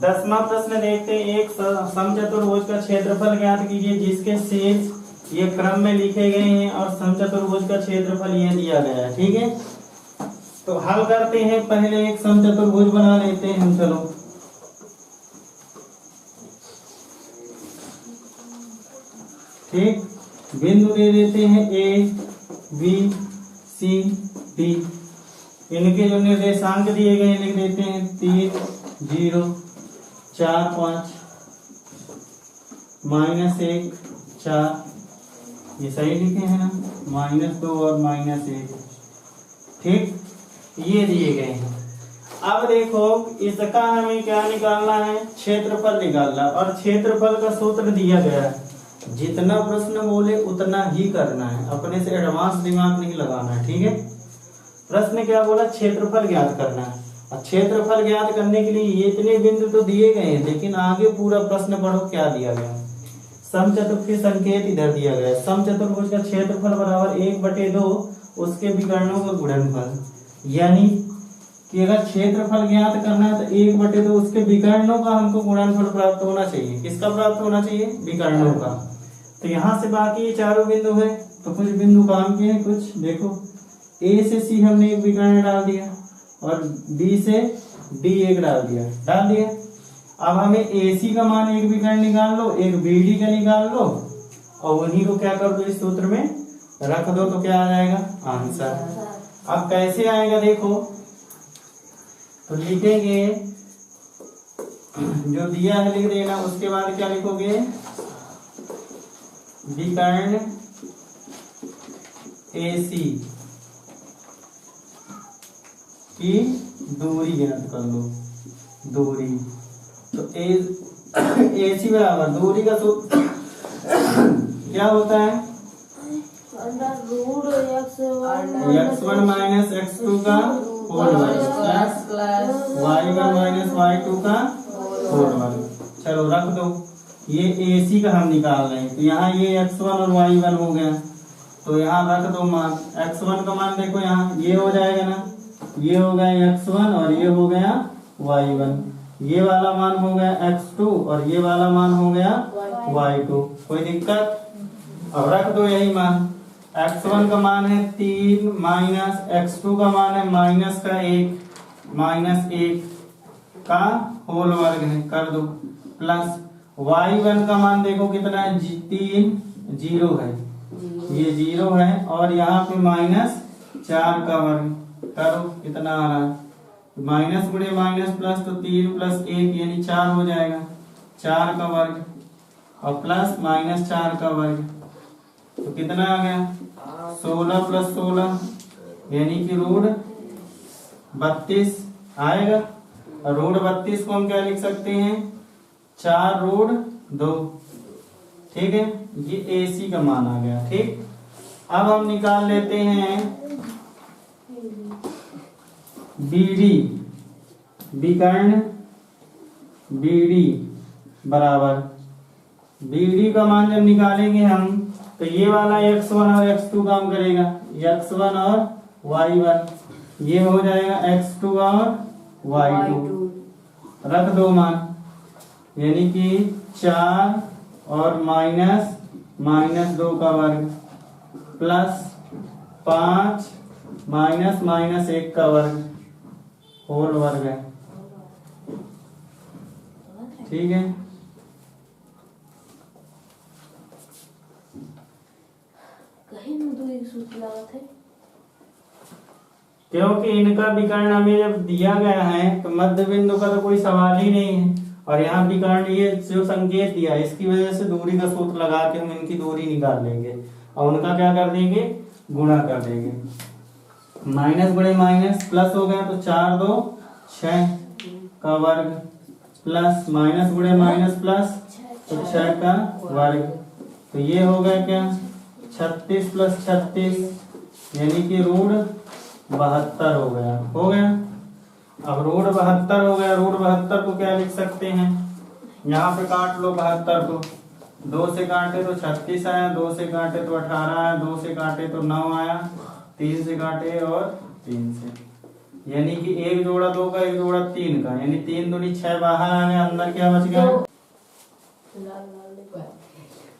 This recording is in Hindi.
10वां प्रश्न देखते हैं। एक समचतुर्भुज का क्षेत्रफल ज्ञात कीजिए जिसके शीर्ष ये क्रम में लिखे गए हैं और समचतुर्भुज का क्षेत्रफल ये दिया गया है। ठीक है, तो हल करते हैं। पहले एक समचतुर्भुज बना लेते हैं हम। चलो ठीक, बिंदु दे देते हैं ए बी सी डी। इनके जो निर्देशांक दिए गए लिख देते हैं 3 0 4 5 -1 4। ये सही लिखे हैं ना, -2 और -1। ठीक, ये दिए गए हैं। अब देखो इसका हमें क्या निकालना है, क्षेत्रफल निकालना। और क्षेत्रफल का सूत्र दिया गया है, जितना प्रश्न बोले उतना ही करना है, अपने से एडवांस दिमाग नहीं लगाना है। ठीक है, प्रश्न क्या बोला, क्षेत्रफल ज्ञात करना है। और क्षेत्रफल ज्ञात करने के लिए ये इतने बिंदु तो दिए गए हैं, लेकिन आगे पूरा प्रश्न पढ़ो क्या दिया गया। समचतुर्भुज संकेत इधर दिया गया है। समचतुर्भुज का क्षेत्रफल बराबर 1/2 उसके विकर्णों का गुणनफल। यानी कि अगर क्षेत्रफल ज्ञात करना है तो 1/2 उसके विकर्णों का हमको गुणनफल प्राप्त होना चाहिए। किसका प्राप्त होना चाहिए, विकर्णों का। तो यहाँ से बाकी ये चारों बिंदु है, तो कुछ बिंदु काम के हैं। कुछ देखो, ए से सी हमने एक विकर्ण डाल दिया और बी से डी एक डाल दिया। अब हमें ए सी का मान एक विकर्ण निकाल लो, एक बी डी का निकाल लो और उन्हीं को क्या कर दो, इस सूत्र में रख दो, तो क्या आ जाएगा, आंसर। अब कैसे आएगा देखो, तो लिखेंगे जो दिया है लिख देना, उसके बाद क्या लिखोगे, विकर्ण AC की दूरी ज्ञात कर लो। दूरी तो AC बराबर दूरी का सूत्र क्या होता है, x1 माइनस x2 का होल वर्ग प्लस y1 माइनस y2 का होल वर्ग। चलो रख दो, ये AC का हम निकाल रहे हैं, तो यहाँ ये x1 और y1 हो गया, तो यहाँ रख दो मान। x1 का मान देखो, यहाँ ये हो जाएगा ना, ये हो गया x1 और ये हो गया y1। ये वाला मान हो गया x2 और ये वाला मान हो गया y2। कोई दिक्कत, अब रख दो यही मान। x1 का मान है 3 माइनस x2 का मान है -1 का होल वर्ग है, कर दो, प्लस y1 का मान देखो कितना है, 3 0 है, ये 0 है, और यहाँ पे -4 का वर्ग करो, कितना आ रहा है, माइनस गुणे माइनस प्लस, तो 3 + 1 यानी 4 हो जाएगा, 4 का वर्ग और प्लस -4 का वर्ग, तो कितना आ गया, 16 + 16 यानी कि रूट 32 आएगा। और रूट 32 को हम क्या लिख सकते हैं, 4√2। ठीक है, ये AC का मान आ गया। ठीक, अब हम निकाल लेते हैं BD, विकर्ण BD बराबर, BD का मान जब निकालेंगे हम, तो ये वाला x1 और x2 काम करेगा, x1 और y1, ये हो जाएगा x2 और y2। रख दो मान, यानी कि 4 और -2 का वर्ग प्लस 5 -1 का वर्ग होल वर्ग है। ठीक है, क्योंकि इनका विकर्ण हमें जब दिया गया है तो मध्य बिंदु का तो कोई सवाल ही नहीं है, और यहाँ विकर्ण ये जो संकेत दिया है इसकी वजह से दूरी का सूत्र लगा के हम इनकी दूरी निकाल लेंगे और उनका क्या कर देंगे, गुणा कर देंगे। माइनस गुणे माइनस प्लस हो गया, तो 4 2 6 का वर्ग प्लस माइनस गुणे माइनस प्लस, तो 6 का वर्ग, तो ये हो गया क्या, 36 + 36 यानी कि रूट 72 हो गया। अब रूट 72 हो गया, रूट 72 को क्या लिख सकते हैं, यहाँ पे काट लो 72 को, 2 से काटे तो 36 आया, 2 से काटे तो 18 आया, 2 से काटे तो 9 आया, 3 से काटे और 3 से, यानी कि एक जोड़ा 2 का, एक जोड़ा 3 का, यानी 3 दूनी 6 बाहर आ गया, अंदर क्या बच गया?